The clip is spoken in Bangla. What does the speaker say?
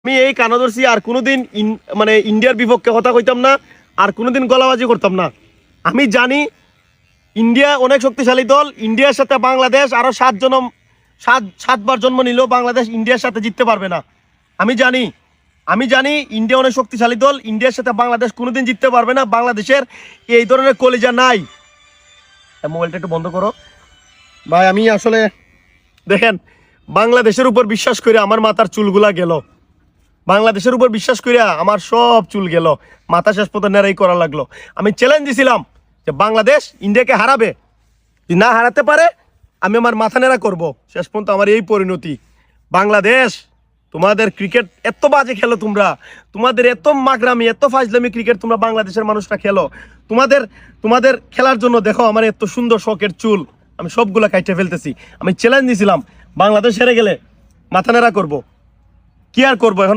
আমি এই কানা ধরছি আর কোনোদিন মানে ইন্ডিয়ার বিপক্ষে কথা কইতাম না, আর কোনোদিন গলাবাজি করতাম না। আমি জানি ইন্ডিয়া অনেক শক্তিশালী দল। ইন্ডিয়ার সাথে বাংলাদেশ আরো সাতবার জন্ম নিলেও বাংলাদেশ ইন্ডিয়ার সাথে জিততে পারবে না। আমি জানি ইন্ডিয়া অনেক শক্তিশালী দল। ইন্ডিয়ার সাথে বাংলাদেশ কোনোদিন জিততে পারবে না। বাংলাদেশের এই ধরনের কলিজা নাই। মোবাইলটা একটু বন্ধ করো ভাই। আমি আসলে দেখেন, বাংলাদেশের উপর বিশ্বাস করে আমার মাথার চুলগুলা গেল। বাংলাদেশের উপর বিশ্বাস করিয়া আমার সব চুল গেল, মাথা শেষ পর্যন্ত নেড়াই করা লাগলো। আমি চ্যালেঞ্জ দিছিলাম যে বাংলাদেশ ইন্ডিয়াকে হারাবে, যদি না হারাতে পারে আমি আমার মাথা নেড়া করব। শেষ পর্যন্ত আমার এই পরিণতি। বাংলাদেশ, তোমাদের ক্রিকেট এত বাজে খেলো তোমরা, তোমাদের এত মাগরামি এত ফাজলামি ক্রিকেট তোমরা বাংলাদেশের মানুষরা খেলো। তোমাদের খেলার জন্য দেখো আমার এত সুন্দর শখের চুল আমি সবগুলা কাইটে ফেলতেছি। আমি চ্যালেঞ্জ দিছিলাম বাংলাদেশ হেরে গেলে মাথা নেড়া করবো। কি আর করবো এখন।